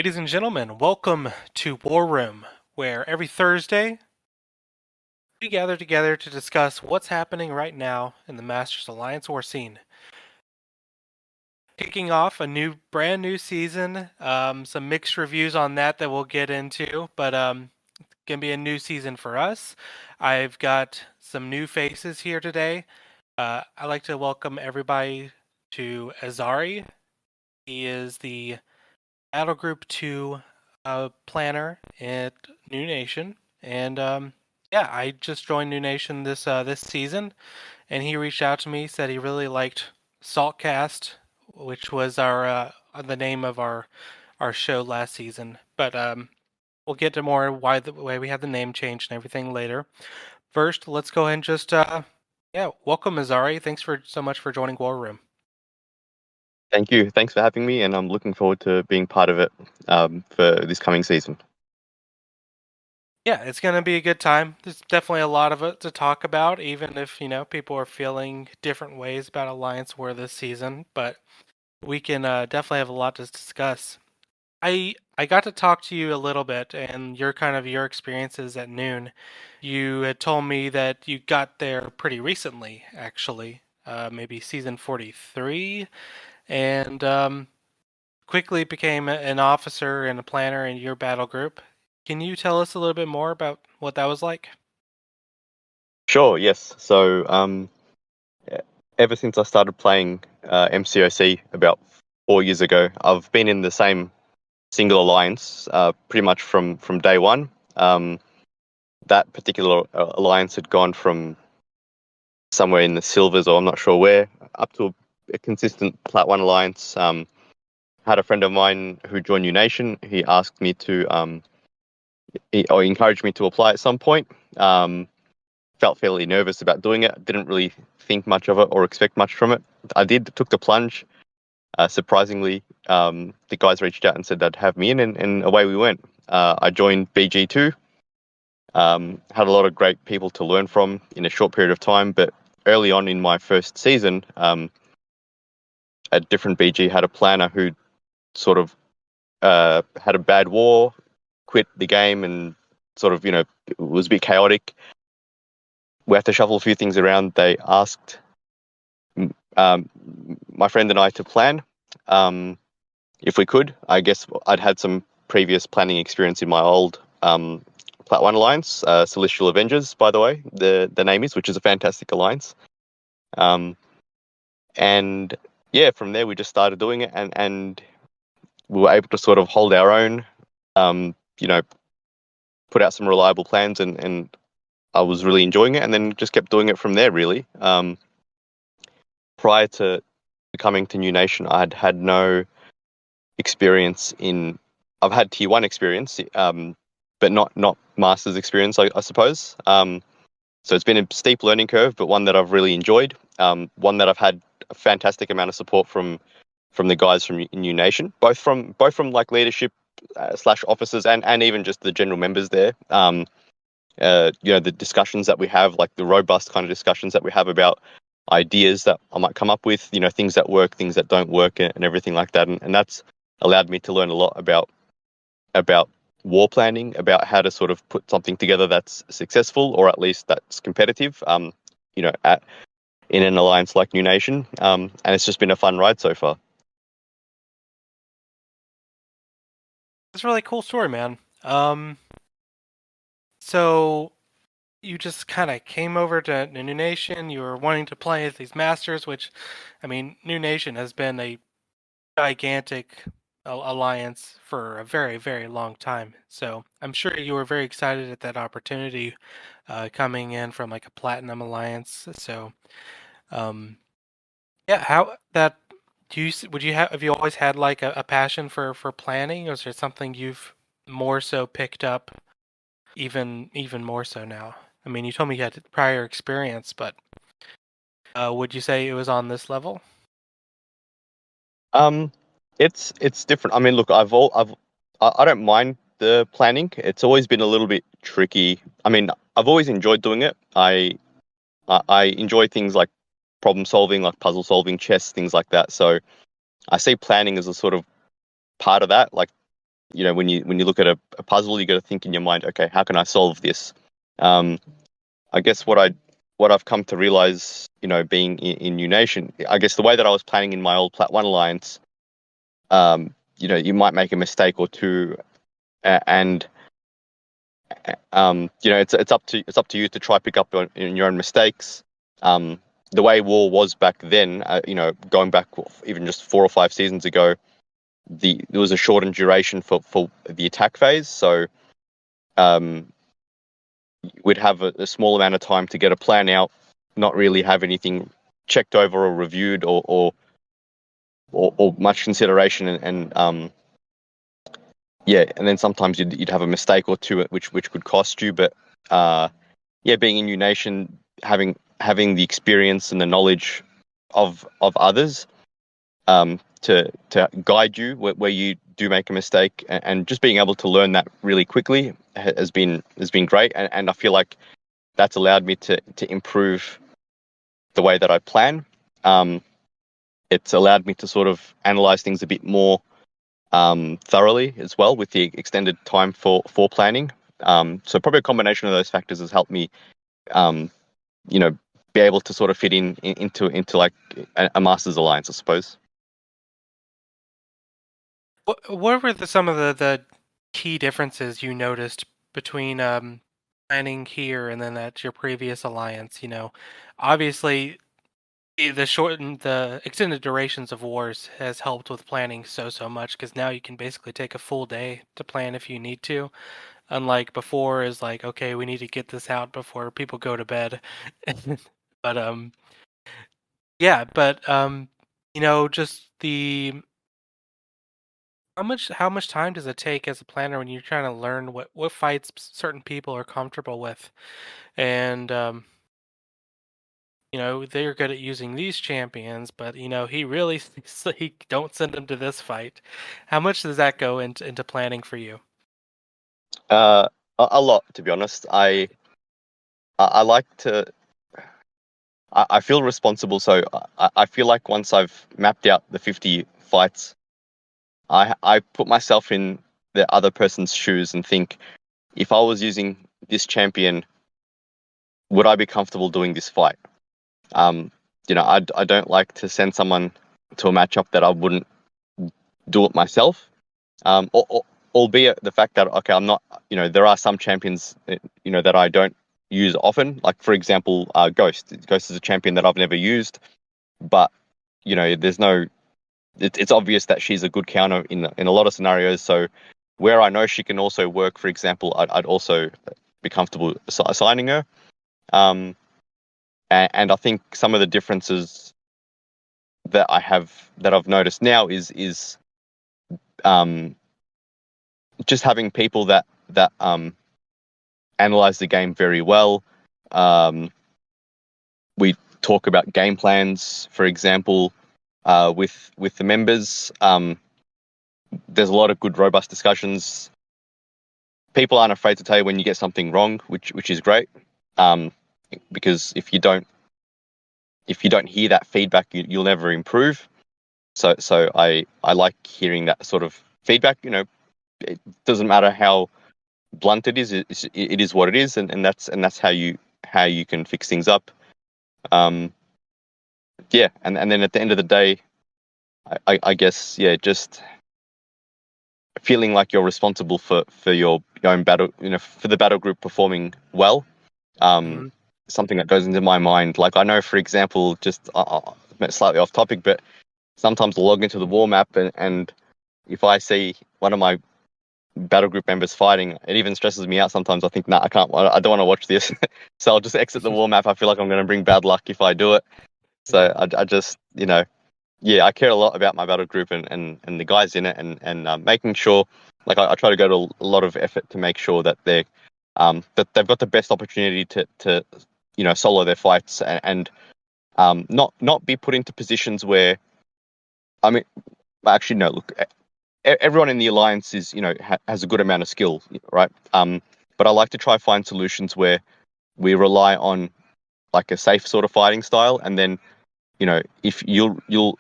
Ladies and gentlemen, welcome to War Room, where every Thursday we gather together to discuss what's happening right now in the Masters Alliance War scene. Kicking off a brand new season, some mixed reviews on that we'll get into, but it's gonna be a new season for us. I've got some new faces here today. I'd like to welcome everybody to Azari. He is the Battle Group 2 planner at NewN, and yeah, I just joined NewN this season, and he reached out to me, said he really liked Saltcast, which was our the name of our show last season. But we'll get to more why we had the name change and everything later. First, let's go ahead and just yeah, welcome Azari. Thanks for so much for joining War Room. Thank you. Thanks for having me, and I'm looking forward to being part of it for this coming season. Yeah, it's going to be a good time. There's definitely a lot of it to talk about, even if, people are feeling different ways about Alliance War this season, but we can definitely have a lot to discuss. I got to talk to you a little bit and your experiences at NewN. You had told me that you got there pretty recently, actually, maybe season 43, and quickly became an officer and a planner in your battle group. Can you tell us a little bit more about what that was like? Sure. Yes. So, ever since I started playing MCOC about 4 years ago, I've been in the same single alliance pretty much from day one. That particular alliance had gone from somewhere in the silvers, or I'm not sure where, up to a consistent Plat One alliance. Had a friend of mine who joined NewN. He asked me to or encouraged me to apply at some point. Felt fairly nervous about doing it. Didn't really think much of it or expect much from it. I took the plunge. Surprisingly, the guys reached out and said they'd have me in, and away we went. I joined BG2. Had a lot of great people to learn from in a short period of time, but early on in my first season, a different BG had a planner who sort of had a bad war, quit the game, and sort of, it was a bit chaotic. We had to shuffle a few things around. They asked my friend and I to plan if we could. I guess I'd had some previous planning experience in my old Plat One alliance, Celestial Avengers, by the way, the name is, which is a fantastic alliance. And yeah, from there we just started doing it, and we were able to sort of hold our own, you know, put out some reliable plans, and I was really enjoying it, and then just kept doing it from there, really. Prior to coming to NewN, I had had no experience in. I've had tier one experience, but not master's experience, I suppose. So it's been a steep learning curve, but one that I've really enjoyed. One that I've had a fantastic amount of support from the guys from NewN, both from like leadership slash officers and even just the general members there. The discussions that we have, like the robust kind of discussions that we have about ideas that I might come up with, things that work, things that don't work, and everything like that. And that's allowed me to learn a lot about war planning, about how to sort of put something together that's successful, or at least that's competitive. In an alliance like NewN, and it's just been a fun ride so far. It's a really cool story, man. So you just kind of came over to NewN. You were wanting to play as these masters, which, I mean, NewN has been a gigantic alliance for a very, very long time. So I'm sure you were very excited at that opportunity coming in from like a platinum alliance. So, yeah, how that do you would you have you always had like a passion for planning, or is there something you've more so picked up even more so now? I mean, you told me you had prior experience, but would you say it was on this level? Um, it's different. I mean, look, I don't mind the planning. It's always been a little bit tricky. I mean, I've always enjoyed doing it. I enjoy things like problem solving, like puzzle solving, chess, things like that. So I see planning as a sort of part of that. Like, when you look at a puzzle, you got to think in your mind, okay, how can I solve this? I guess what I've come to realize, being in New Nation, I guess the way that I was planning in my old Plat One alliance, you might make a mistake or two, and it's up to you to try pick up on your own mistakes. The way war was back then, going back even just 4 or 5 seasons ago, there was a shortened duration for the attack phase, so um, we'd have a small amount of time to get a plan out, not really have anything checked over or reviewed or much consideration, and yeah, and then sometimes you'd have a mistake or two which could cost you, but yeah, being in New Nation, having the experience and the knowledge of others, to guide you where you do make a mistake, and just being able to learn that really quickly has been great, and I feel like that's allowed me to improve the way that I plan. It's allowed me to sort of analyze things a bit more thoroughly as well with the extended time for planning. So probably a combination of those factors has helped me, um, be able to sort of fit into like a Masters Alliance, I suppose. What were some of the key differences you noticed between planning here and then at your previous alliance? Obviously the extended durations of wars has helped with planning so much because now you can basically take a full day to plan if you need to. Unlike before, is like, okay, we need to get this out before people go to bed. But yeah, but just the how much time does it take as a planner when you're trying to learn what fights certain people are comfortable with, and they're good at using these champions, but he really he don't send him to this fight. How much does that go into planning for you? Uh, a lot, to be honest. I like to. I feel responsible, so I feel like once I've mapped out the 50 fights, I put myself in the other person's shoes and think, if I was using this champion, would I be comfortable doing this fight? Um, I don't like to send someone to a matchup that I wouldn't do it myself. Albeit the fact that, okay, I'm not, there are some champions, that I don't use often. Like for example, Ghost. Ghost is a champion that I've never used, but there's no. It's obvious that she's a good counter in a lot of scenarios. So where I know she can also work, for example, I'd also be comfortable assigning her. Um, and I think some of the differences that I've noticed now is um, just having people that analyze the game very well. Um, we talk about game plans, for example, with the members. There's a lot of good, robust discussions. People aren't afraid to tell you when you get something wrong, which is great. Um, because if you don't hear that feedback, you'll never improve. So I like hearing that sort of feedback. It doesn't matter how blunt it is. It is what it is, and that's how you can fix things up. Um, yeah, and then at the end of the day, I guess, yeah, just feeling like you're responsible for your own battle, for the battle group performing well. Um, Hmm. Something that goes into my mind, like I know, for example, just slightly off topic, but sometimes I'll log into the war map, and if I see one of my battle group members fighting, it even stresses me out sometimes. I think, nah, I don't want to watch this. So I'll just exit the war map. I feel like I'm going to bring bad luck if I do it. So Yeah. I just, yeah, I care a lot about my battle group and the guys in it, and making sure, like I try to go to a lot of effort to make sure that that they've got the best opportunity to solo their fights, and not be put into positions where, I mean, actually no, look, everyone in the alliance is, has a good amount of skill, right? But I like to try find solutions where we rely on like a safe sort of fighting style, and then if you'll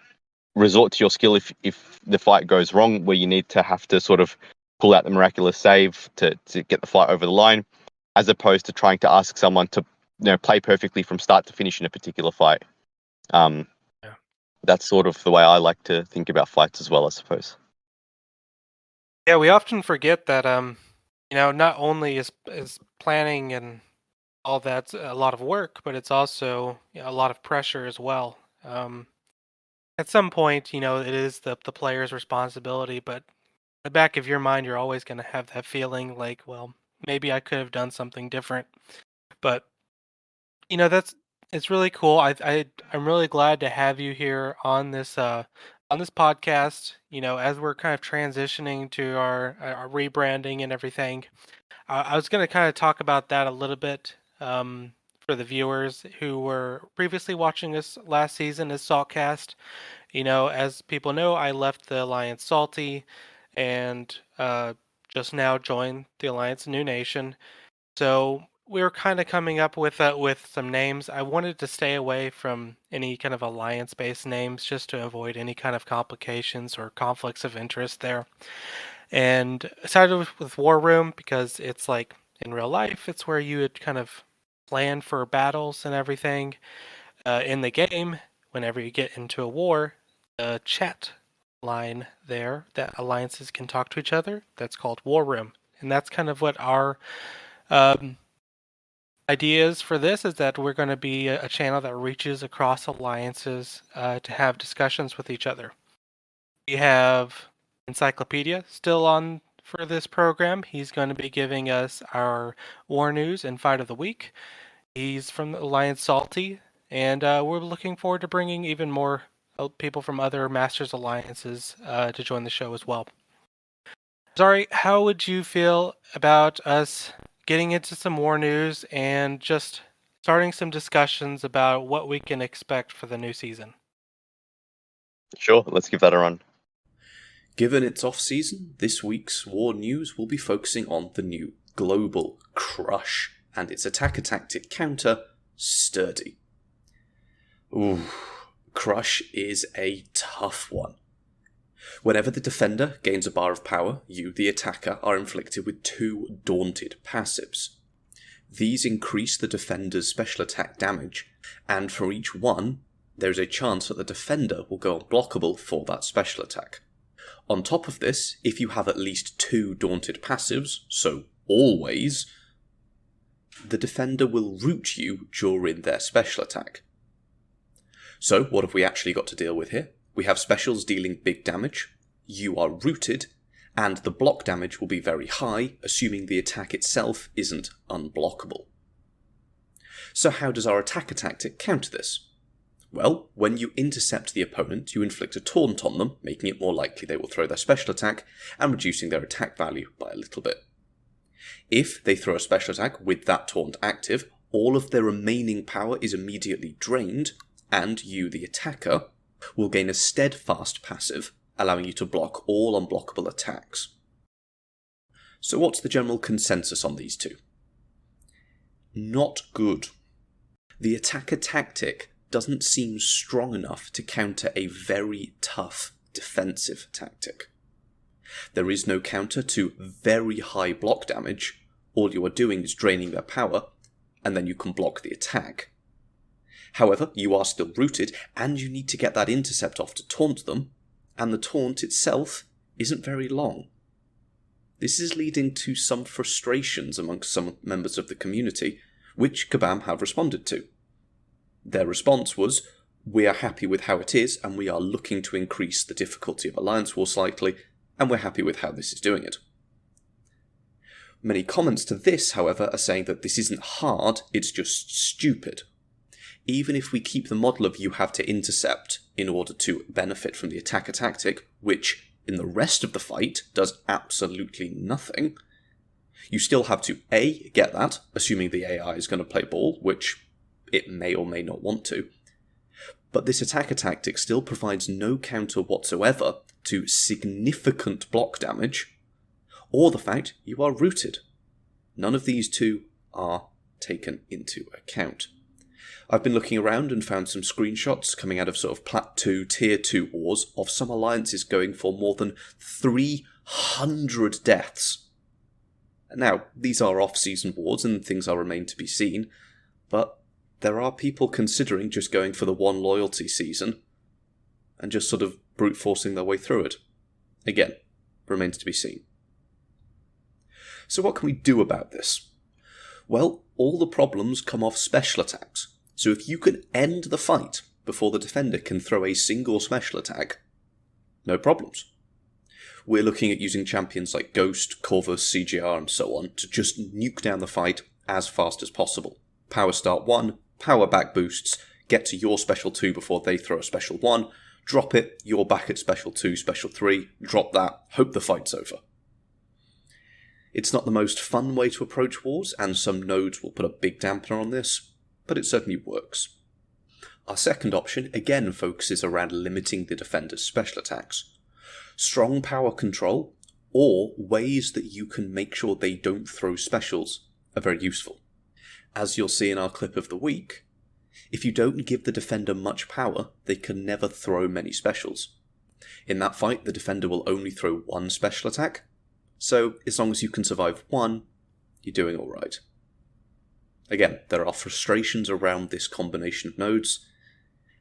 resort to your skill if the fight goes wrong, where you need to have to sort of pull out the miraculous save to get the fight over the line, as opposed to trying to ask someone to play perfectly from start to finish in a particular fight. Yeah. That's sort of the way I like to think about fights as well, I suppose. Yeah, we often forget that not only is planning and all that's a lot of work, but it's also a lot of pressure as well. At some point, it is the player's responsibility, but in the back of your mind, you're always going to have that feeling like, well, maybe I could have done something different. But that's it's really cool. I'm really glad to have you here on this podcast. As we're kind of transitioning to our rebranding and everything. I was going to kind of talk about that a little bit for the viewers who were previously watching us last season as Saltcast. As people know, I left the Alliance Salty and just now joined the Alliance New Nation. So we were kind of coming up with some names. I wanted to stay away from any kind of alliance-based names just to avoid any kind of complications or conflicts of interest there. And I started with War Room because it's like in real life, it's where you would kind of plan for battles and everything. In the game, whenever you get into a war, the chat line there that alliances can talk to each other, that's called War Room. And that's kind of what our ideas for this is, that we're going to be a channel that reaches across alliances to have discussions with each other. We have Encyclopedia still on for this program. He's going to be giving us our war news and fight of the week. He's from the Alliance Salty, and we're looking forward to bringing even more people from other Masters Alliances to join the show as well. Sorry, how would you feel about us getting into some war news and just starting some discussions about what we can expect for the new season? Sure, let's give that a run. Given it's off-season, this week's war news will be focusing on the new global Crush and its attacker tactic counter, Sturdy. Ooh, Crush is a tough one. Whenever the defender gains a bar of power, you, the attacker, are inflicted with 2 daunted passives. These increase the defender's special attack damage, and for each one, there is a chance that the defender will go unblockable for that special attack. On top of this, if you have at least 2 daunted passives, so always, the defender will root you during their special attack. So, what have we actually got to deal with here? We have specials dealing big damage, you are rooted, and the block damage will be very high, assuming the attack itself isn't unblockable. So how does our attacker tactic counter this? Well, when you intercept the opponent, you inflict a taunt on them, making it more likely they will throw their special attack, and reducing their attack value by a little bit. If they throw a special attack with that taunt active, all of their remaining power is immediately drained, and you, the attacker, will gain a steadfast passive, allowing you to block all unblockable attacks. So what's the general consensus on these two? Not good. The attacker tactic doesn't seem strong enough to counter a very tough defensive tactic. There is no counter to very high block damage. All you are doing is draining their power, and then you can block the attack. However, you are still rooted, and you need to get that intercept off to taunt them, and the taunt itself isn't very long. This is leading to some frustrations amongst some members of the community, which Kabam have responded to. Their response was, "We are happy with how it is, and we are looking to increase the difficulty of Alliance War slightly, and we're happy with how this is doing it." Many comments to this, however, are saying that this isn't hard, it's just stupid. Even if we keep the model of you have to intercept in order to benefit from the attacker tactic, which in the rest of the fight does absolutely nothing, you still have to A, get that, assuming the AI is going to play ball, which it may or may not want to, but this attacker tactic still provides no counter whatsoever to significant block damage, or the fact you are rooted. None of these two are taken into account. I've been looking around and found some screenshots coming out of sort of Plat 2, Tier 2 wars of some alliances going for more than 100 deaths. Now, these are off-season wars and things are remain to be seen, but there are people considering just going for the one loyalty season and just sort of brute forcing their way through it. Again, remains to be seen. So what can we do about this? Well, all the problems come off special attacks. So if you can end the fight before the defender can throw a single special attack, no problems. We're looking at using champions like Ghost, Corvus, CGR and so on to just nuke down the fight as fast as possible. Power start 1, power back boosts, get to your special 2 before they throw a special 1, drop it, you're back at special 2, special 3, drop that, hope the fight's over. It's not the most fun way to approach wars, and some nodes will put a big dampener on this, but it certainly works. Our second option again focuses around limiting the defender's special attacks. Strong power control, or ways that you can make sure they don't throw specials, are very useful. As you'll see in our clip of the week, if you don't give the defender much power, they can never throw many specials. In that fight, the defender will only throw one special attack, so as long as you can survive one, you're doing alright. Again, there are frustrations around this combination of nodes,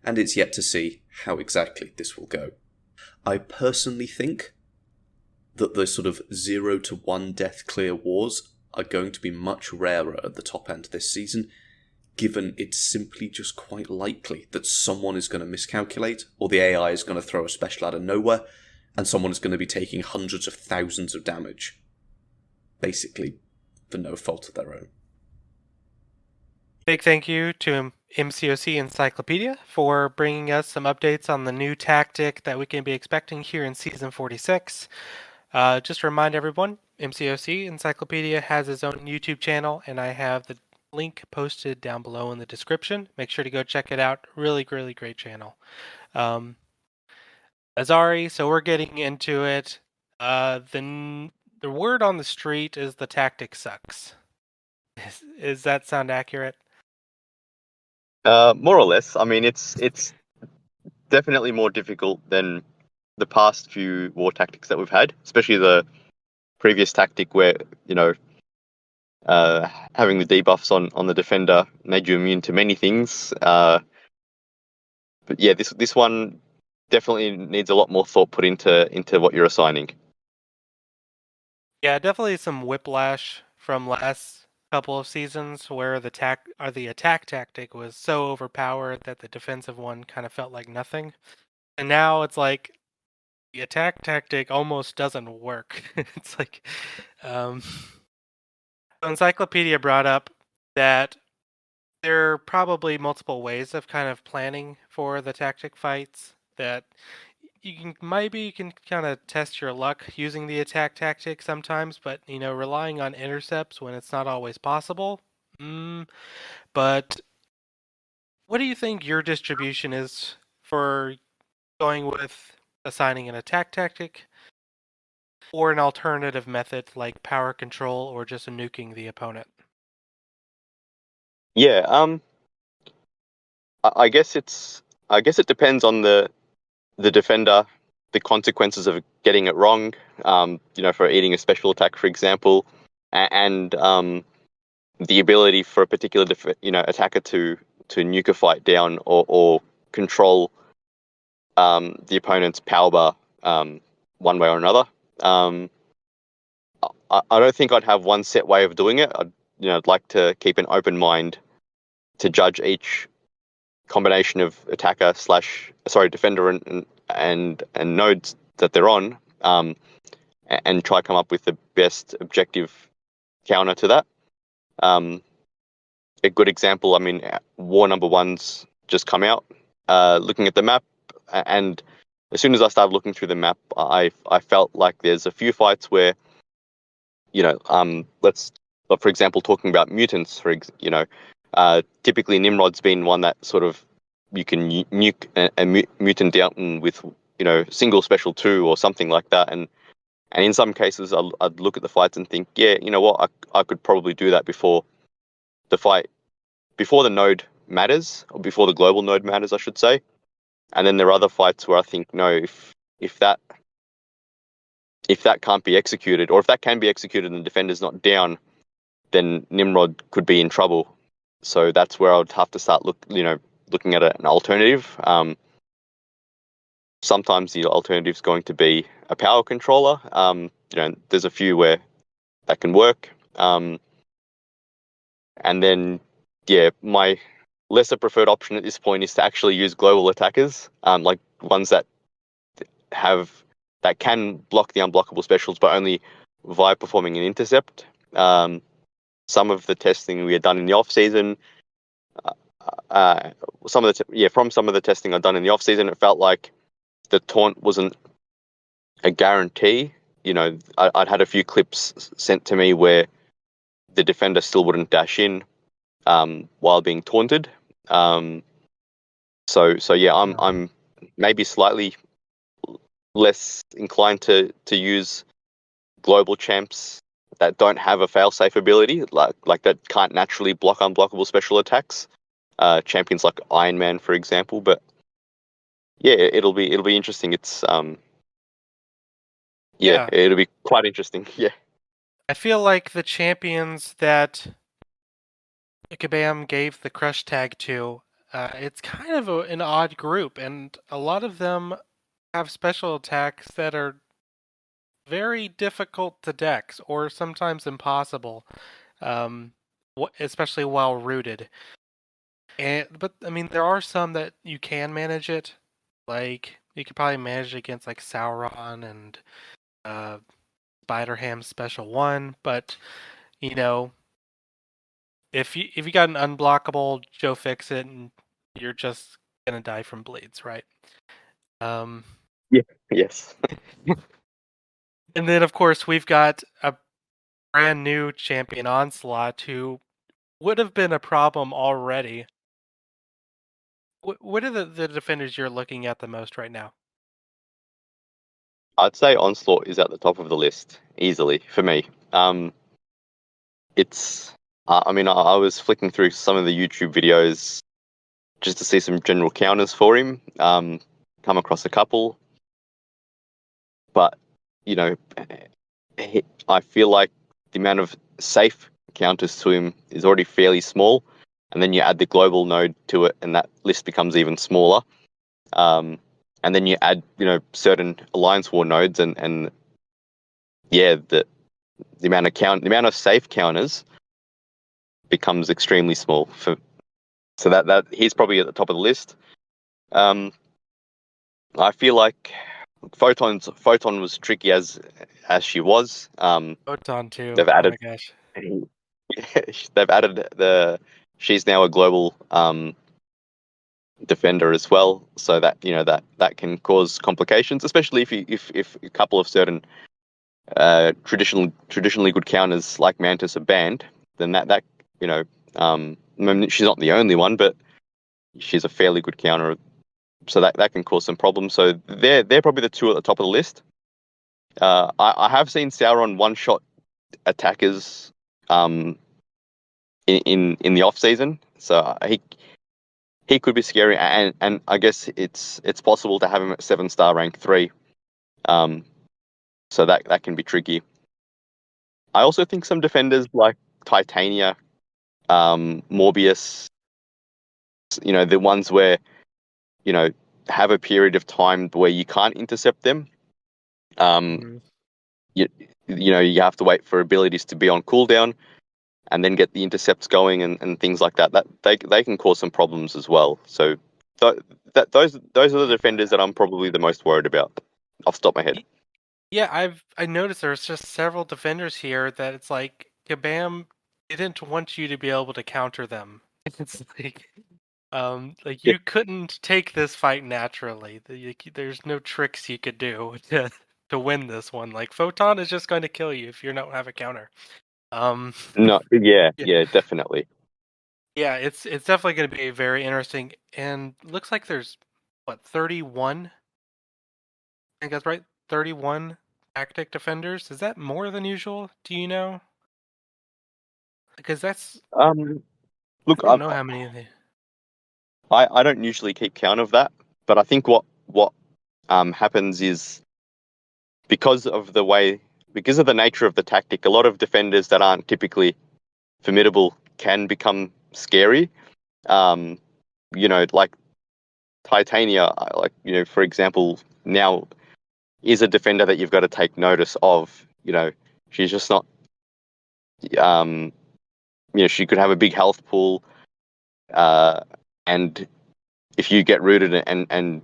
and it's yet to see how exactly this will go. I personally think that the sort of 0 to 1 death clear wars are going to be much rarer at the top end this season, given it's simply just quite likely that someone is going to miscalculate, or the AI is going to throw a special out of nowhere, and someone is going to be taking hundreds of thousands of damage, basically for no fault of their own. Big thank you to MCOC Encyclopedia for bringing us some updates on the new tactic that we can be expecting here in Season 46. Just to remind everyone, MCOC Encyclopedia has its own YouTube channel, and I have the link posted down below in the description. Make sure to go check it out. Really, really great channel. Azari, so we're getting into it. The word on the street is the tactic sucks. Is that sound accurate? More or less. I mean, it's definitely more difficult than the past few war tactics that we've had, especially the previous tactic where, having the debuffs on the defender made you immune to many things. But yeah, this one definitely needs a lot more thought put into what you're assigning. Yeah, definitely some whiplash from last couple of seasons where the attack tactic was so overpowered that the defensive one kind of felt like nothing. And now it's like the attack tactic almost doesn't work. It's like Encyclopedia brought up that there are probably multiple ways of kind of planning for the tactic fights, that you can kind of test your luck using the attack tactic sometimes, but relying on intercepts when it's not always possible. But what do you think your distribution is for going with assigning an attack tactic or an alternative method like power control or just nuking the opponent? Yeah, I guess it depends on the defender, the consequences of getting it wrong, for eating a special attack, for example, and the ability for a particular attacker to nuke a fight down or control the opponent's power bar one way or another. I don't think I'd have one set way of doing it. I'd like to keep an open mind to judge each combination of defender and nodes that they're on, and try to come up with the best objective counter to that. A good example, War Number One's just come out. Looking at the map, and as soon as I started looking through the map, I felt like there's a few fights where, for example, talking about mutants, typically Nimrod's been one that sort of you can nuke a mutant down with, single special 2 or something like that. And in some cases, I'd look at the fights and think, yeah, you know what, I could probably do that before the node matters, or before the global node matters, I should say. And then there are other fights where I think, no, if that if that can't be executed, or if that can be executed and the defender's not down, then Nimrod could be in trouble. So that's where I would have to start looking at an alternative. Sometimes the alternative is going to be a power controller. There's a few where that can work. And then, my lesser preferred option at this point is to actually use global attackers, like ones that can block the unblockable specials, but only via performing an intercept. Some of the testing we had done in the off season, from some of the testing I'd done in the off season, it felt like the taunt wasn't a guarantee. I'd had a few clips sent to me where the defender still wouldn't dash in while being taunted. I'm maybe slightly less inclined to use global champs that don't have a failsafe ability, like that can't naturally block unblockable special attacks. Champions like Iron Man, for example. But yeah, it'll be interesting. It's it'll be quite interesting. Yeah. I feel like the champions that Kabam gave the crush tag to, it's kind of an odd group, and a lot of them have special attacks that are very difficult to dex, or sometimes impossible, especially while rooted. But I mean, there are some that you can manage it. Like you could probably manage it against like Sauron and Spider-Ham Special 1, but you know, if you got an unblockable Joe Fixit, and you're just gonna die from bleeds, right? Yeah. Yes. And then of course we've got a brand new champion Onslaught who would have been a problem already. What are the defenders you're looking at the most right now? I'd say Onslaught is at the top of the list easily for me. It's. I was flicking through some of the YouTube videos just to see some general counters for him. Come across a couple, but I feel like the amount of safe counters to him is already fairly small, and then you add the global node to it, and that list becomes even smaller. And then you add, certain alliance war nodes, and the amount of safe counters becomes extremely small. So that he's probably at the top of the list. I feel like Photon was tricky as she was. Photon too. They've Oh added my gosh. they've added she's now a global defender as well, so that that can cause complications, especially if a couple of certain traditionally good counters like Mantis are banned. Then that I mean, she's not the only one, but she's a fairly good counter, so that can cause some problems. So they're probably the two at the top of the list. I have seen Sauron one shot attackers in the off season, so he could be scary, and I guess it's possible to have him at 7-star rank 3. So that can be tricky. I also think some defenders like Titania, Morbius, the ones where have a period of time where you can't intercept them. You have to wait for abilities to be on cooldown, and then get the intercepts going and things like that. That they can cause some problems as well. So those are the defenders that I'm probably the most worried about off the top of my head. Yeah, I noticed there's just several defenders here that it's like Kabam didn't want you to be able to counter them. It's like Yeah. you couldn't take this fight naturally. There's no tricks you could do to win this one. Like Photon is just going to kill you if you don't have a counter. Um, No, yeah, yeah, yeah, definitely. yeah, it's definitely going to be very interesting. And looks like there's what 31. I think that's right. 31 tactic defenders. Is that more than usual? Do you know? Because that's Look, I don't know how many of the. I don't usually keep count of that, but I think what happens is because of the nature of the tactic, a lot of defenders that aren't typically formidable can become scary. Like Titania, for example, now is a defender that you've got to take notice of. She's just not. She could have a big health pool, and if you get rooted and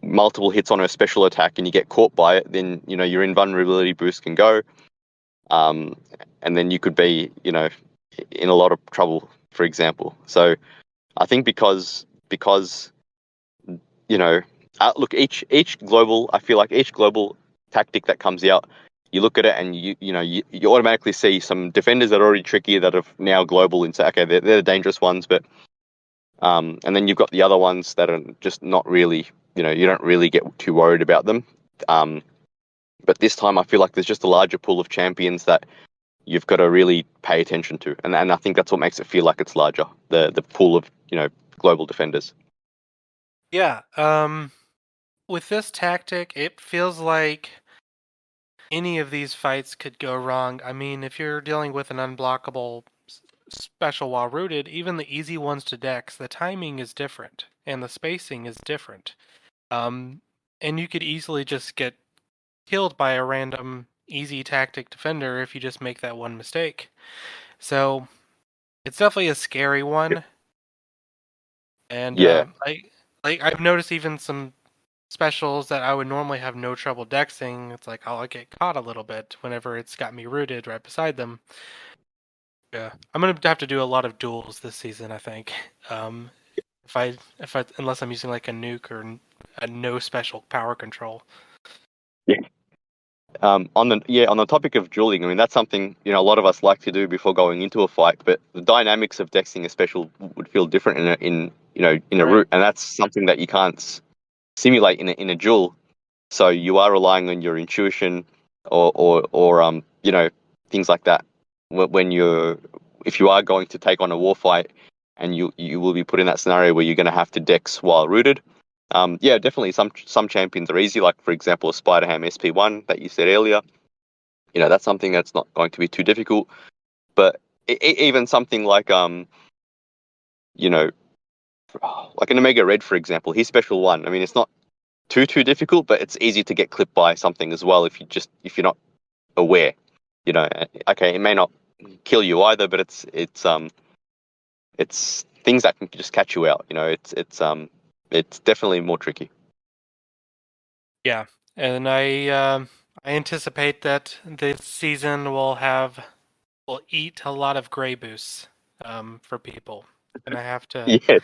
multiple hits on her special attack and you get caught by it, then your invulnerability boost can go, and then you could be in a lot of trouble, for example. So I think because look, I feel like each global tactic that comes out, you look at it and you automatically see some defenders that are already tricky that are now global and say, okay, they're the dangerous ones, but and then you've got the other ones that are just not really, you don't really get too worried about them. But this time I feel like there's just a larger pool of champions that you've got to really pay attention to, and I think that's what makes it feel like it's larger, the pool of global defenders. Yeah. With this tactic, it feels like any of these fights could go wrong. I mean, if you're dealing with an unblockable special while rooted, even the easy ones to dex, the timing is different and the spacing is different. And you could easily just get killed by a random easy tactic defender if you just make that one mistake. So it's definitely a scary one. And Yeah. I've noticed even some specials that I would normally have no trouble dexing. It's like I'll get caught a little bit whenever it's got me rooted right beside them. Yeah, I'm gonna have to do a lot of duels this season, I think. If I unless I'm using like a nuke or a no special power control. On the topic of dueling, I mean that's something a lot of us like to do before going into a fight. But the dynamics of dexing a special would feel different in a Right. route, and that's something that you can't simulate in a duel. So you are relying on your intuition or things like that when if you are going to take on a war fight, and you will be put in that scenario where you're going to have to dex while rooted. Yeah, definitely some champions are easy, like for example a Spider-Ham SP1 that you said earlier. That's something that's not going to be too difficult. But even something like you know like an Omega Red, for example, his special one. I mean, it's not too difficult, but it's easy to get clipped by something as well if you're not aware. Okay, it may not kill you either, but it's things that can just catch you out. It's definitely more tricky. Yeah, and I anticipate that this season will eat a lot of gray boosts for people. And I have to Yes.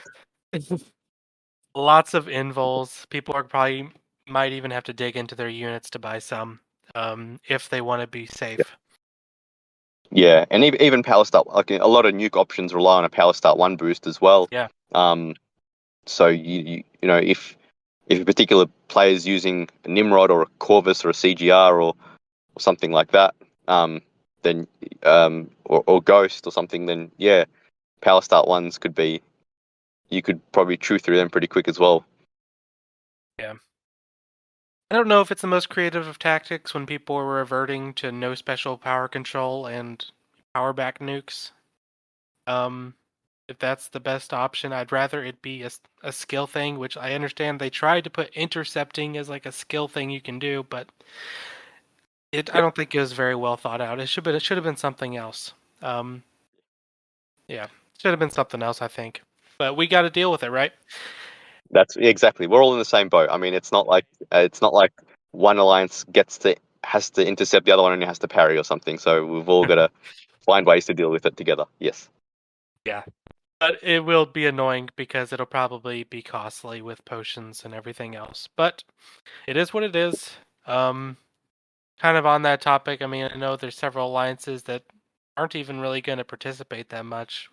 lots of invols. People are probably might even have to dig into their units to buy some if they want to be safe. Yeah, and even power start, like a lot of nuke options rely on a power start one boost as well. Yeah. So if a particular player is using a Nimrod or a Corvus or a CGR or something like that, then or Ghost or something, then yeah, power start ones you could probably chew through them pretty quick as well. Yeah. I don't know if it's the most creative of tactics when people were reverting to no special power control and power back nukes. If that's the best option, I'd rather it be a skill thing, which I understand they tried to put intercepting as like a skill thing you can do, but I don't think it was very well thought out. It should have been something else. Um, yeah, should have been something else, I think. But we got to deal with it, right? That's exactly. We're all in the same boat. I mean, it's not like one alliance has to intercept the other one and has to parry or something. So we've all got to find ways to deal with it together. Yes. Yeah. But it will be annoying because it'll probably be costly with potions and everything else. But it is what it is. Kind of on that topic, I mean, I know there's several alliances that aren't even really going to participate that much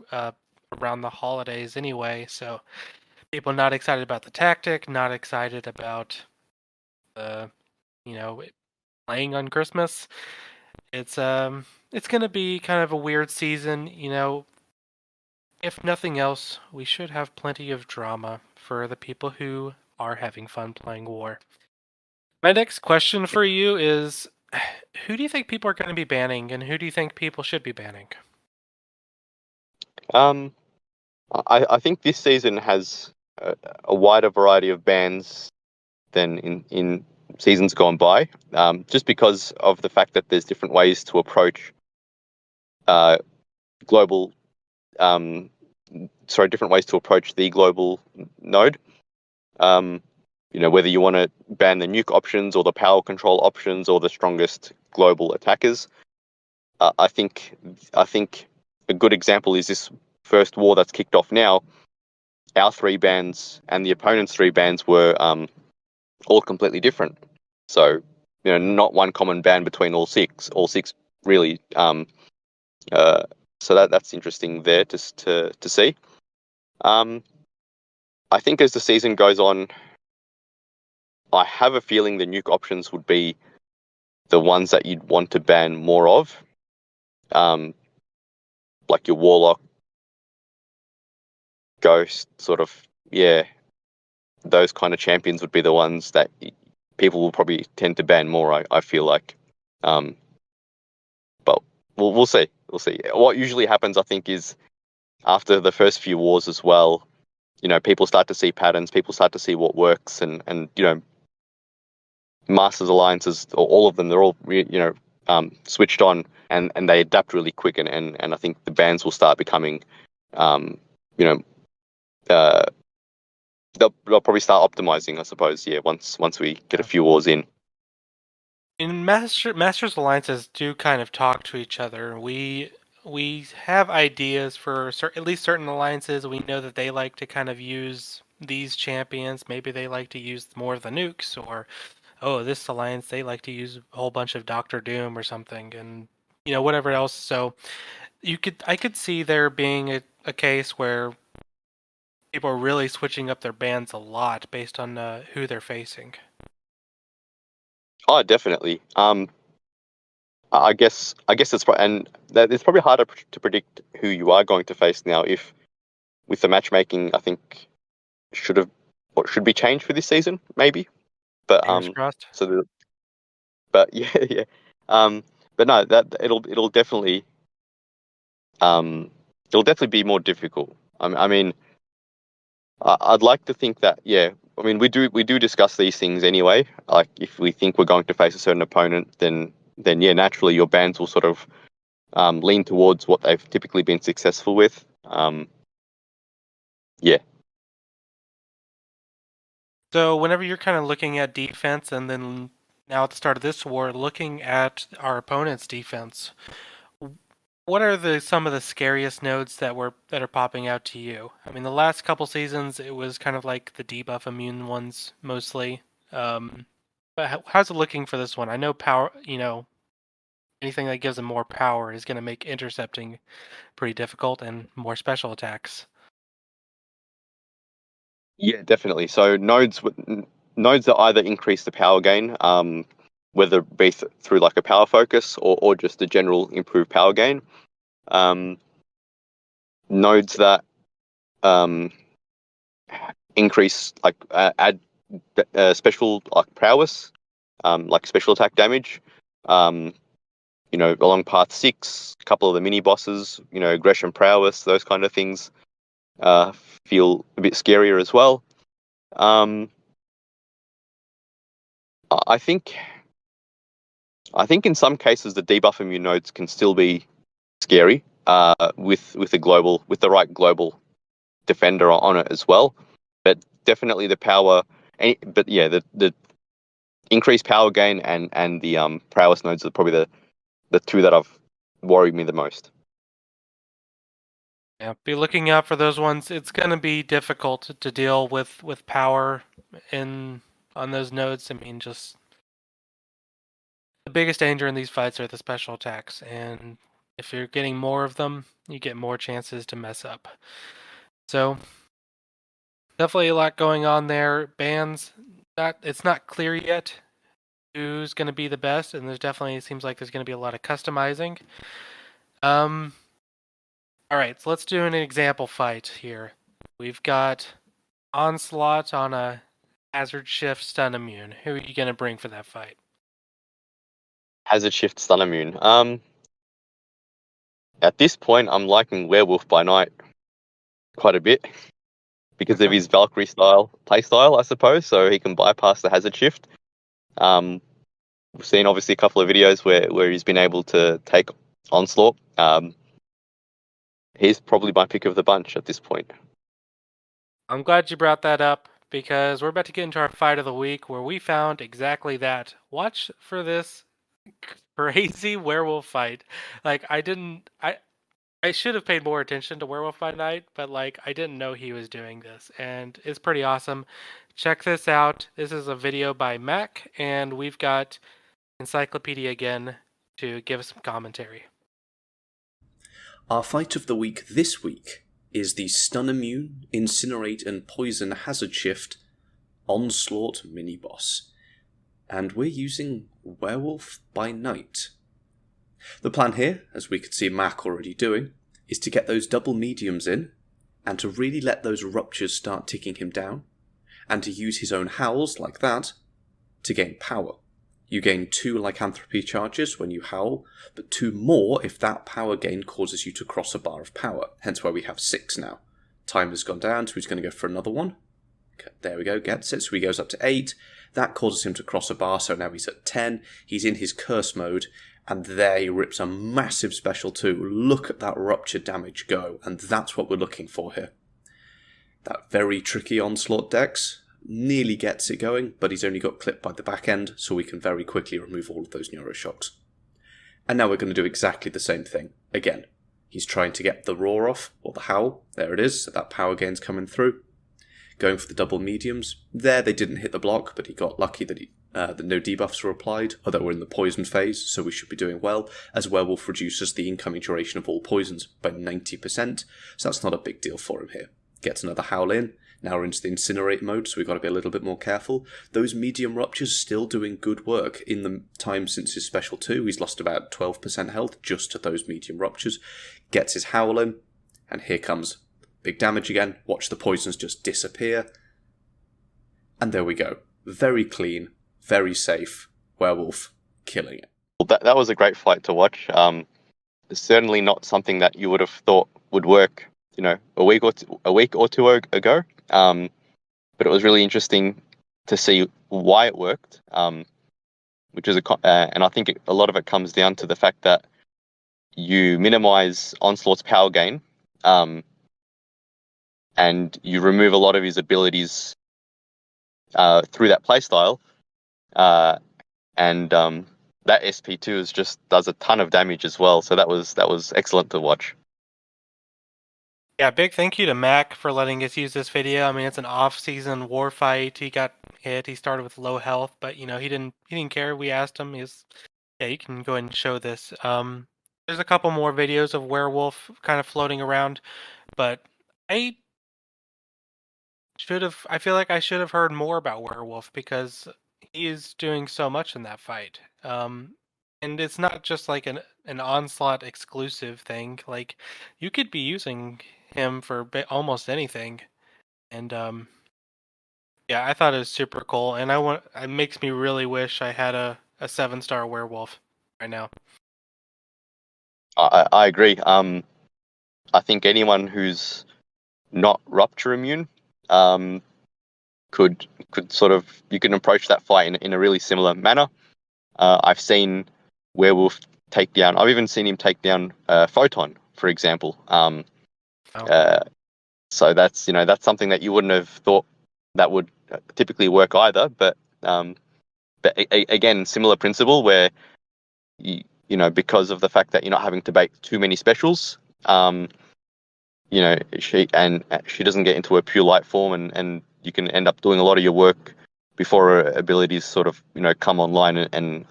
around the holidays anyway. So people not excited about the tactic, not excited about uh, playing on Christmas. It's going to be kind of a weird season. If nothing else, we should have plenty of drama for the people who are having fun playing war. My next question for you is, who do you think people are going to be banning, and who do you think people should be banning? Um, I think this season has a wider variety of bans than in seasons gone by, just because of the fact that there's different ways to approach uh, global, um, different ways to approach the global node. Um, whether you want to ban the nuke options or the power control options or the strongest global attackers. I think a good example is this first war that's kicked off now. Our three bans and the opponent's three bans were all completely different. So, not one common ban between all six. All six really. Uh, so that's interesting there to see. Um, I think as the season goes on, I have a feeling the nuke options would be the ones that you'd want to ban more of, like your warlock, ghost, sort of. Yeah, those kind of champions would be the ones that people will probably tend to ban more. I feel like, um, but we'll see. We'll see. What usually happens, I think, is after the first few wars as well. People start to see patterns. People start to see what works, and Masters alliances, or all of them, they're all switched on, and they adapt really quick, and I think the bans will start becoming, um, you know, uh, they'll probably start optimizing, I suppose. Yeah, once we get a few wars in. In Masters alliances do kind of talk to each other. We have ideas for at least certain alliances. We know that they like to kind of use these champions. Maybe they like to use more of the nukes, or oh, this alliance they like to use a whole bunch of Doctor Doom or something, and whatever else. So I could see there being a case where people are really switching up their bans a lot based on who they're facing. Oh, definitely. I guess and that it's probably harder to predict who you are going to face now. If with the matchmaking, I think should have what should be changed for this season, maybe. But Fingers crossed. so the but yeah, yeah. Um, but no, that um, it'll definitely be more difficult. I mean, I'd like to think that, yeah. I mean, we do discuss these things anyway. Like, if we think we're going to face a certain opponent, then yeah, naturally your bands will sort of lean towards what they've typically been successful with. Yeah. So whenever you're kind of looking at defense, and then now at the start of this war, looking at our opponent's defense, what are some of the scariest nodes that are popping out to you? I mean, the last couple seasons it was kind of like the debuff immune ones mostly. Um, but how's it looking for this one? I know power. Anything that gives them more power is going to make intercepting pretty difficult, and more special attacks. Yeah, definitely. So nodes that either increase the power gain, whether it be through like a power focus or just a general improved power gain. Um, Nodes that um, increase, like add special like prowess, like special attack damage. Um, along path 6, a couple of the mini bosses, aggression prowess, those kind of things uh, feel a bit scarier as well. Um, I think I think in some cases the debuff immune nodes can still be scary with the right global defender on it as well. But definitely the power, but yeah, the increased power gain and the prowess nodes are probably the two that have worried me the most. Yeah, be looking out for those ones. It's going to be difficult to deal with power in on those nodes. I mean, just the biggest danger in these fights are the special attacks, and if you're getting more of them, you get more chances to mess up. So definitely a lot going on there. Bans, it's not clear yet who's going to be the best, and it seems like there's going to be a lot of customizing. Um, all right, so let's do an example fight here. We've got Onslaught on a Hazard Shift Stun Immune. Who are you gonna bring for that fight? Hazard Shift Stun Immune. At this point, I'm liking Werewolf by Night quite a bit because of his Valkyrie playstyle, I suppose. So he can bypass the Hazard Shift. We've seen obviously a couple of videos where he's been able to take Onslaught. He's probably my pick of the bunch at this point. I'm glad you brought that up because we're about to get into our fight of the week where we found exactly that. Watch for this crazy werewolf fight. Like I should have paid more attention to Werewolf by Night, but like I didn't know he was doing this, and it's pretty awesome. Check this out. This is a video by Mac, and we've got Encyclopedia again to give us some commentary. Our fight of the week this week is the Stun Immune, Incinerate and Poison Hazard Shift Onslaught mini-boss. And we're using Werewolf by Night. The plan here, as we could see Mac already doing, is to get those double mediums in, and to really let those ruptures start ticking him down, and to use his own howls like that to gain power. You gain 2 lycanthropy charges when you howl, but 2 more if that power gain causes you to cross a bar of power, hence why we have 6 now. Time has gone down, so he's going to go for another one. Okay, there we go, gets it, so he goes up to 8. That causes him to cross a bar, so now he's at 10. He's in his curse mode, and there he rips a massive special too. Look at that rupture damage go, and that's what we're looking for here. That very tricky Onslaught dex nearly gets it going, but he's only got clipped by the back end, so we can very quickly remove all of those neuroshocks. And now we're going to do exactly the same thing. Again, he's trying to get the roar off, or the howl. There it is, so that power gain's coming through. Going for the double mediums. There they didn't hit the block, but he got lucky that that no debuffs were applied, although we're in the poison phase, so we should be doing well, as Werewolf reduces the incoming duration of all poisons by 90%, so that's not a big deal for him here. Gets another howl in. Now we're into the Incinerate mode, so we've got to be a little bit more careful. Those medium ruptures still doing good work. In the time since his special 2, he's lost about 12% health just to those medium ruptures. Gets his howl in, and here comes big damage again. Watch the poisons just disappear. And there we go. Very clean, very safe. Werewolf killing it. Well, that was a great fight to watch. Certainly not something that you would have thought would work, a week or two ago. But it was really interesting to see why it worked. Which is and I think a lot of it comes down to the fact that you minimize Onslaught's power gain, and you remove a lot of his abilities through that playstyle, and that SP2 does a ton of damage as well. So that was excellent to watch. Yeah, big thank you to Mac for letting us use this video. I mean, it's an off-season war fight. He got hit. He started with low health, but he didn't care. We asked him. Yeah, you can go ahead and show this. There's a couple more videos of Werewolf kind of floating around, but I feel like I should have heard more about Werewolf because he is doing so much in that fight. And it's not just like an Onslaught exclusive thing. Like, you could be using him for almost anything. And yeah, I thought it was super cool. And it makes me really wish I had a 7-star Werewolf right now. I agree. I think anyone who's not rupture immune could sort of, you can approach that fight in a really similar manner. I've seen Werewolf take down. I've even seen him take down Photon, for example. So that's something that you wouldn't have thought that would typically work either. But again, similar principle where because of the fact that you're not having to bake too many specials, she doesn't get into a pure light form, and you can end up doing a lot of your work before her abilities sort of come online and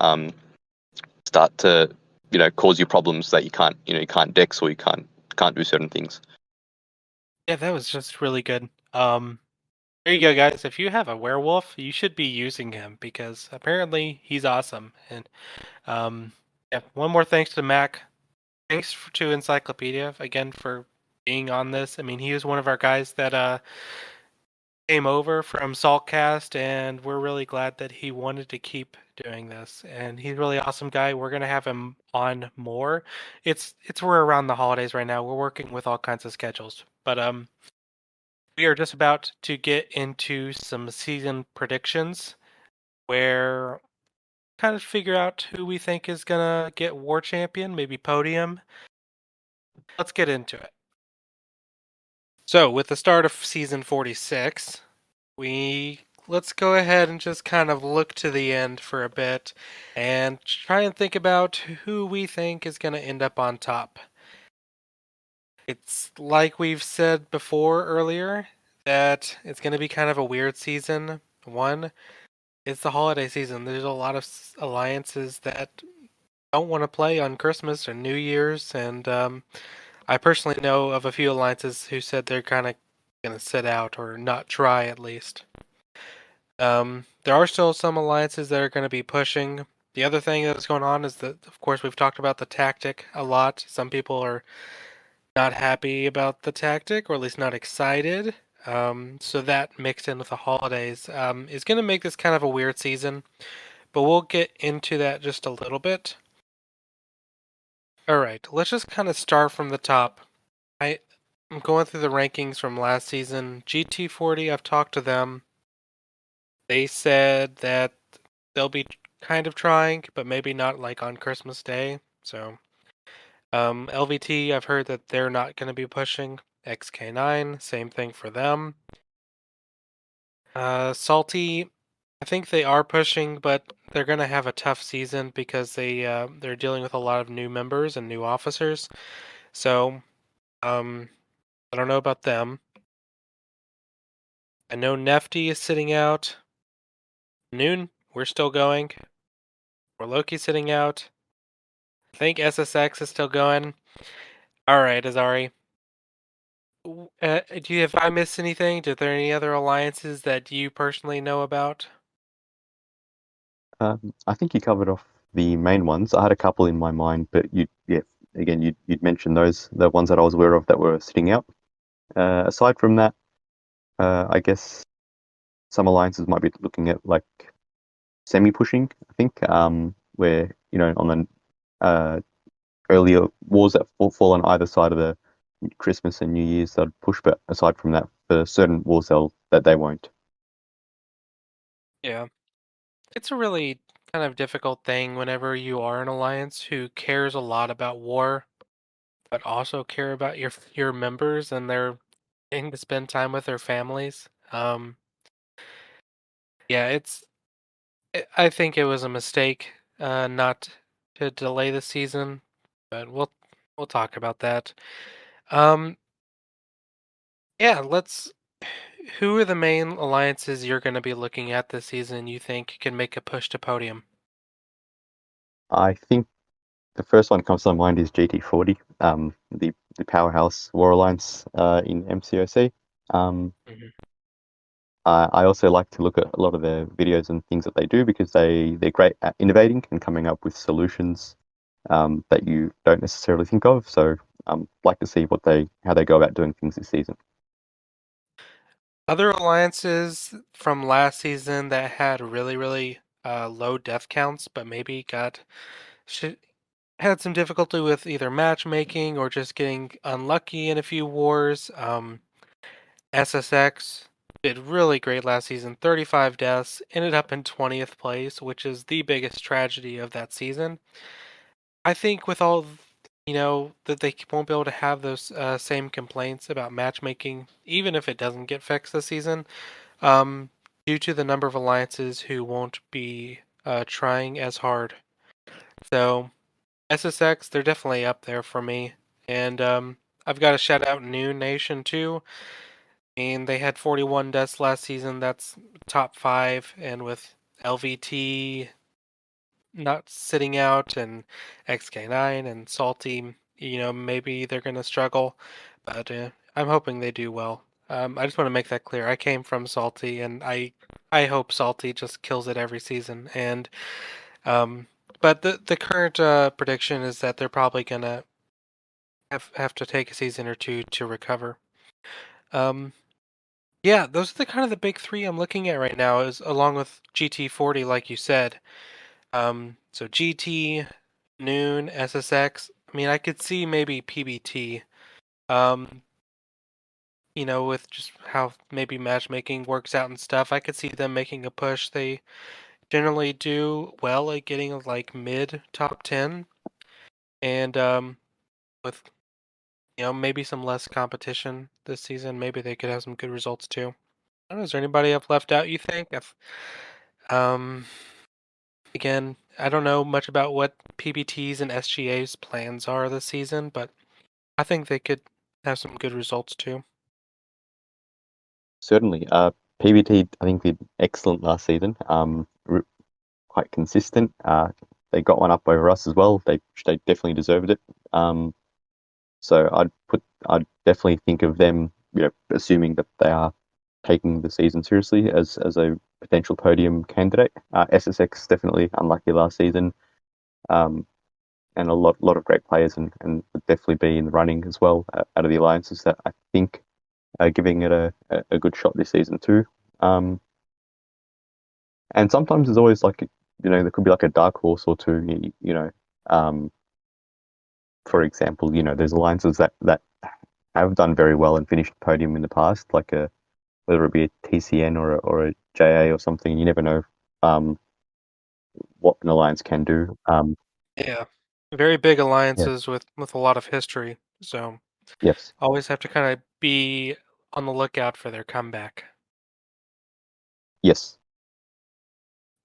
start to cause you problems that you can't dex, or you can't do certain things. Yeah, that was just really good. There you go, guys. If you have a Werewolf, you should be using him because apparently he's awesome. And yeah, one more thanks to Mac. Thanks to Encyclopedia again for being on this. I mean, he was one of our guys that came over from Saltcast, and we're really glad that he wanted to keep doing this. And he's a really awesome guy. We're gonna have him on more. We're around the holidays right now. We're working with all kinds of schedules, but we are just about to get into some season predictions where kind of figure out who we think is gonna get War Champion, maybe podium. Let's get into it. So, with the start of season 46, let's go ahead and just kind of look to the end for a bit and try and think about who we think is going to end up on top. It's like we've said before earlier that it's going to be kind of a weird season. One, it's the holiday season. There's a lot of alliances that don't want to play on Christmas or New Year's, and I personally know of a few alliances who said they're kind of going to sit out or not try at least. There are still some alliances that are going to be pushing. The other thing that's going on is that, of course, we've talked about the tactic a lot. Some people are not happy about the tactic, or at least not excited. So that mixed in with the holidays is going to make this kind of a weird season. But we'll get into that just a little bit. All right, let's just kind of start from the top. I'm going through the rankings from last season. GT40, I've talked to them. They said that they'll be kind of trying, but maybe not like on Christmas Day. So, LVT, I've heard that they're not going to be pushing. XK9, same thing for them. Salty, I think they are pushing, but they're going to have a tough season because they're dealing with a lot of new members and new officers. So, I don't know about them. I know Nefty is sitting out. NewN, we're still going. We're Loki sitting out. I think SSX is still going. All right, Azari. If I missed anything, are there any other alliances that you personally know about? I think you covered off the main ones. I had a couple in my mind, but you'd mentioned those, the ones that I was aware of that were sitting out. Aside from that, I guess some alliances might be looking at like semi-pushing, I think, where, on the earlier wars that fall on either side of the Christmas and New Year's, they'll push, but aside from that, for certain wars, they won't. Yeah. It's a really kind of difficult thing whenever you are an alliance who cares a lot about war, but also care about your members and their getting to spend time with their families. Yeah, I think it was a mistake not to delay the season, but we'll talk about that. Um, yeah, let's. Who are the main alliances you're going to be looking at this season you think can make a push to podium? I think the first one that comes to my mind is GT40, the powerhouse war alliance in MCOC. Mhm. I also like to look at a lot of their videos and things that they do because they're great at innovating and coming up with solutions that you don't necessarily think of. So like to see how they go about doing things this season. Other alliances from last season that had really, really low death counts, but maybe had some difficulty with either matchmaking or just getting unlucky in a few wars. SSX did really great last season, 35 deaths, ended up in 20th place, which is the biggest tragedy of that season. I think with all, that they won't be able to have those same complaints about matchmaking, even if it doesn't get fixed this season, um, due to the number of alliances who won't be trying as hard. So SSX, they're definitely up there for me. And I've got to shout out New Nation too. And they had 41 deaths last season. That's top 5. And with LVT not sitting out and XK9 and Salty, maybe they're going to struggle. But I'm hoping they do well. I just want to make that clear. I came from Salty, and I hope Salty just kills it every season. And but the current prediction is that they're probably gonna have to take a season or two to recover. Um, Yeah, those are the kind of the big three I'm looking at right now, is along with GT40, like you said. So GT, NewN, SSX. I mean, I could see maybe PBT. Um, with just how maybe matchmaking works out and stuff, I could see them making a push. They generally do well at getting like mid top 10, and with maybe some less competition this season, maybe they could have some good results too. I don't know, is there anybody I've left out, you think? Um, Again, I don't know much about what PBT's and SGA's plans are this season, but I think they could have some good results too. Certainly. PBT, I think, did excellent last season. Quite consistent. They got one up over us as well. They definitely deserved it. So I'd definitely think of them, assuming that they are taking the season seriously as a potential podium candidate. SSX definitely unlucky last season, and a lot of great players, and would definitely be in the running as well out of the alliances that I think are giving it a good shot this season too. Um, and sometimes there's always like, there could be like a dark horse or two, um, for example, there's alliances that have done very well and finished podium in the past, like whether it be a TCN or a JA or something. You never know what an alliance can do. Yeah. Very big Yeah. alliances with a lot of history, so Yes. always have to kind of be on the lookout for their comeback. Yes.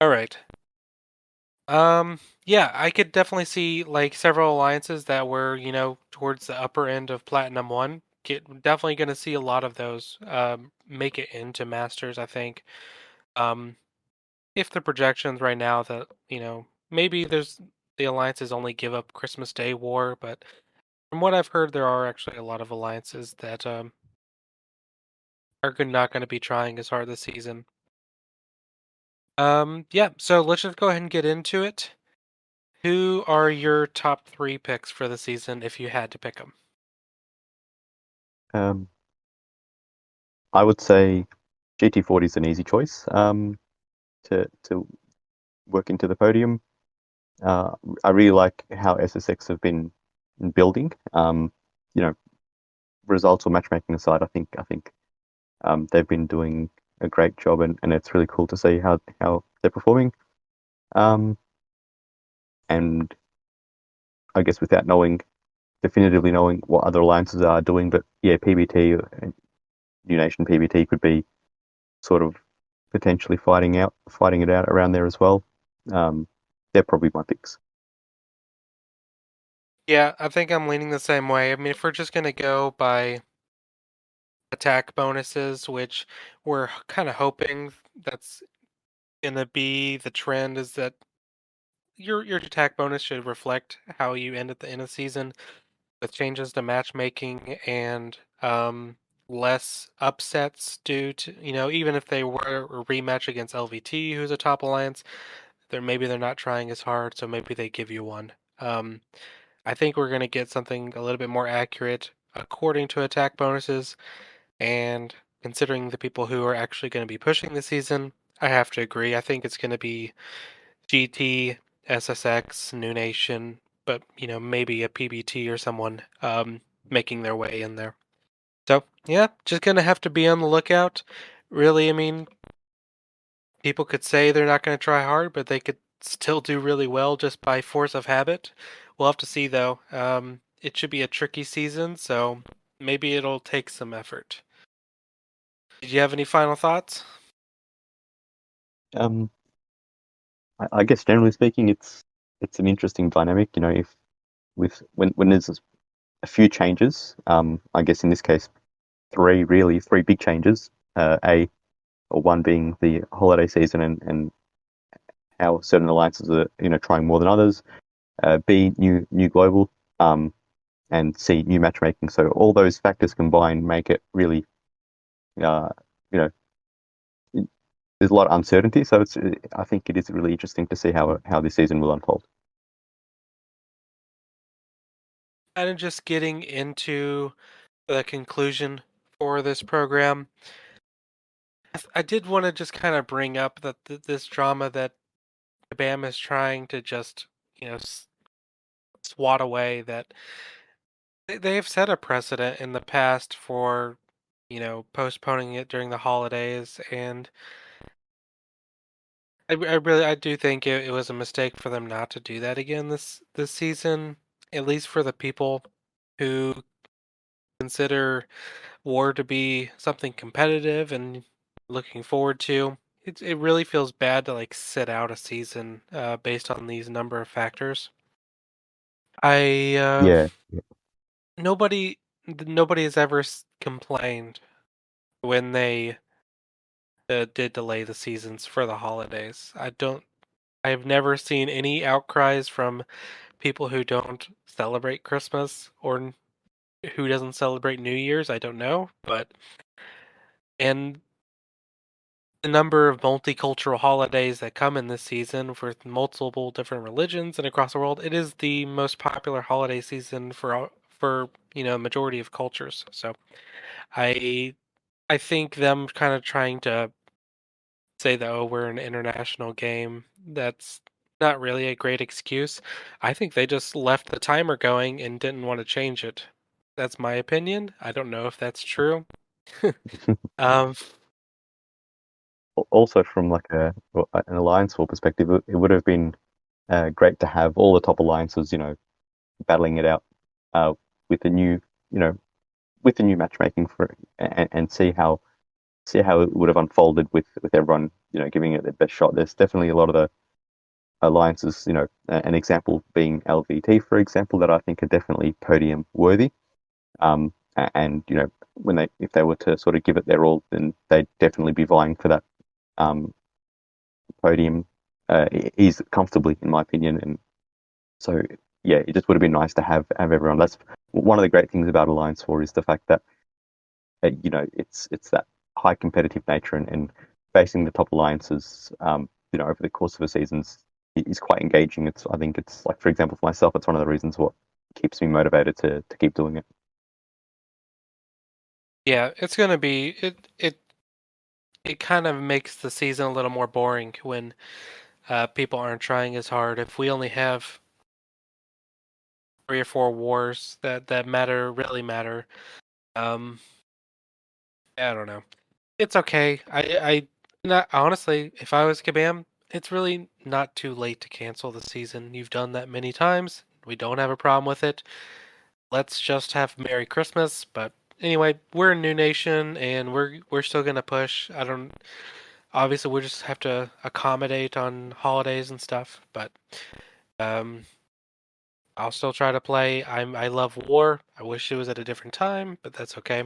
All right. Yeah, I could definitely see like several alliances that were, towards the upper end of Platinum 1. Definitely going to see a lot of those make it into Masters, I think. Um, if the projections right now that, maybe the alliances only give up Christmas Day War, but from what I've heard, there are actually a lot of alliances that are not going to be trying as hard this season. Yeah, so let's just go ahead and get into it. Who are your top three picks for the season if you had to pick them? Um, I would say GT40 is an easy choice. To work into the podium. Uh, I really like how SSX have been building. You know, results or matchmaking aside, I think they've been doing a great job, and it's really cool to see how they're performing. Um, and I guess without definitively knowing what other alliances are doing, but yeah, PBT, New Nation PBT could be sort of potentially fighting it out around there as well. Um, they're probably my picks. Yeah, I think I'm leaning the same way. I mean, if we're just going to go by attack bonuses, which we're kind of hoping that's going to be the trend, is that your attack bonus should reflect how you end at the end of the season with changes to matchmaking and less upsets due to, even if they were a rematch against LVT, who's a top alliance, they're not trying as hard, so maybe they give you one. Um, I think we're going to get something a little bit more accurate according to attack bonuses, and considering the people who are actually going to be pushing the season, I have to agree. I think it's going to be GT, SSX, New Nation, but maybe a PBT or someone making their way in there. So yeah, just gonna have to be on the lookout. Really, I mean, people could say they're not going to try hard, but they could still do really well just by force of habit. We'll have to see though. It should be a tricky season, so maybe it'll take some effort. Did you have any final thoughts? Um, I guess generally speaking, it's an interesting dynamic. If with when there's a few changes, I guess in this case three big changes. One being the holiday season and how certain alliances are trying more than others. B, new global, um, and C, new matchmaking. So all those factors combined make it really, uh, you know, there's a lot of uncertainty. So I think it is really interesting to see how this season will unfold. Kind of just getting into the conclusion for this program. I did want to just kind of bring up that this drama that Bam is trying to just, swat away, that they have set a precedent in the past for, postponing it during the holidays, and I do think it was a mistake for them not to do that again this season, at least for the people who consider war to be something competitive and looking forward to. It really feels bad to like sit out a season based on these number of factors. I Yeah, yeah. nobody nobody has ever complained when they did delay the seasons for the holidays. I've never seen any outcries from people who don't celebrate Christmas or who doesn't celebrate New Year's. I don't know, but and the number of multicultural holidays that come in this season for multiple different religions and across the world, it is the most popular holiday season for majority of cultures. So I I think them kind of trying to say that, oh, we're an international game, that's not really a great excuse. I think they just left the timer going and didn't want to change it. That's my opinion. I don't know if that's true. Um, Also, from like an alliance war perspective, it would have been great to have all the top alliances, battling it out uh, with the new, you know, with the new matchmaking and see how it would have unfolded with everyone, giving it their best shot. There's definitely a lot of the alliances, an example being LVT, for example, that I think are definitely podium worthy. And if they were to sort of give it their all, then they'd definitely be vying for that um, podium ease comfortably, in my opinion. And so, yeah, it just would have been nice to have everyone. That's one of the great things about Alliance War is the fact that it's that high competitive nature and facing the top alliances, over the course of a season is quite engaging. I think it's like, for example, for myself, it's one of the reasons what keeps me motivated to keep doing it. yeah, it's gonna be it kind of makes the season a little more boring when people aren't trying as hard. If we only have 3 or 4 wars that really matter, um, I don't know. It's okay. I not honestly, if I was Kabam, it's really not too late to cancel the season. You've done that many times. We don't have a problem with it. Let's just have Merry Christmas. But anyway, we're a new nation and we're still gonna push. I don't obviously we just have to accommodate on holidays and stuff, but um I'll still try to play. I love war. I wish it was at a different time, but that's okay.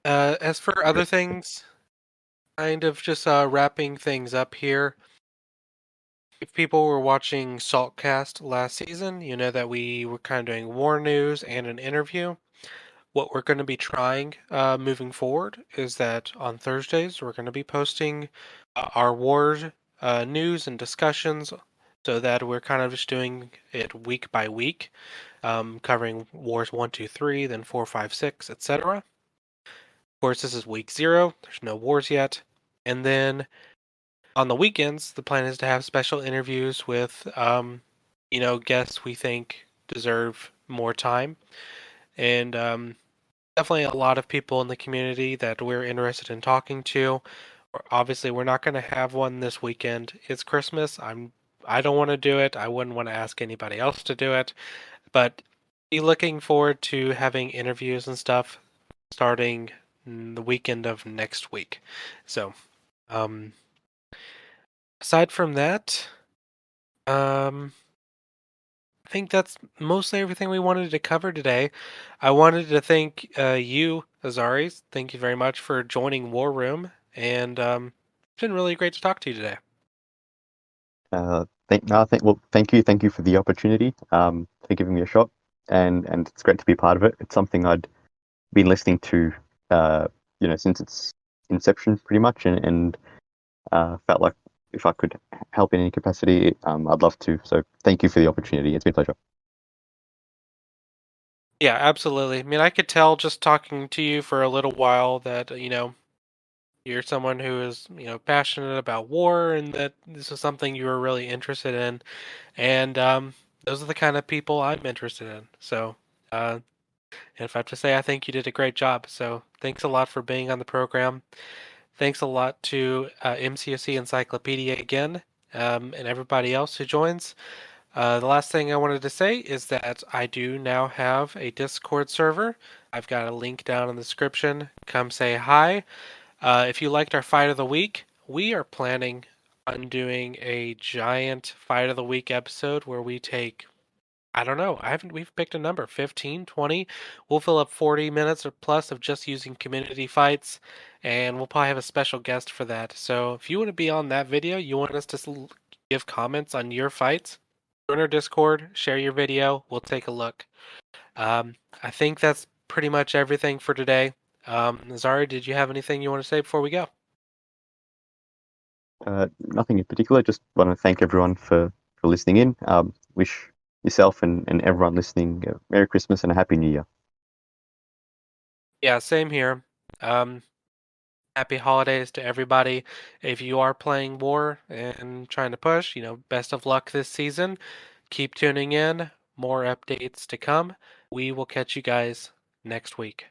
As for other Yep. things, kind of just wrapping things up here. If people were watching Saltcast last season, you know that we were kind of doing war news and an interview. What we're going to be trying moving forward is that on Thursdays we're going to be posting our war news and discussions, so that we're kind of just doing it week by week, covering wars 1, 2, 3, then 4, 5, 6, etc. Of course, this is week 0. There's no wars yet, and then on the weekends, the plan is to have special interviews with, guests we think deserve more time, and definitely a lot of people in the community that we're interested in talking to. Obviously, we're not going to have one this weekend. It's Christmas. I don't want to do it. I wouldn't want to ask anybody else to do it, but be looking forward to having interviews and stuff starting the weekend of next week. So, um, aside from that, um, I think that's mostly everything we wanted to cover today. I wanted to thank you, Azari. Thank you very much for joining War Room, and it's been really great to talk to you today. Thank you for the opportunity, for giving me a shot, and it's great to be part of it. It's something I'd been listening to, since its inception, pretty much, and felt like if I could help in any capacity, I'd love to. So thank you for the opportunity. It's been a pleasure. Yeah, absolutely. I mean, I could tell just talking to you for a little while that, you're someone who is, passionate about war and that this is something you are really interested in. And those are the kind of people I'm interested in. So, and if I have to say, I think you did a great job. So, thanks a lot for being on the program. Thanks a lot to MCOC Encyclopedia again, and everybody else who joins. The last thing I wanted to say is that I do now have a Discord server. I've got a link down in the description. Come say hi. If you liked our fight of the week, we are planning on doing a giant fight of the week episode where we take, I don't know, we've picked a number, 15, 20. We'll fill up 40 minutes or plus of just using community fights, and we'll probably have a special guest for that. So if you want to be on that video, you want us to give comments on your fights, join our Discord, share your video, we'll take a look. I think that's pretty much everything for today. Zari, did you have anything you want to say before we go? Nothing in particular. Just want to thank everyone for listening in. Wish yourself and everyone listening a Merry Christmas and a Happy New Year. Yeah, same here. Happy holidays to everybody. If you are playing War and trying to push, best of luck this season. Keep tuning in. More updates to come. We will catch you guys next week.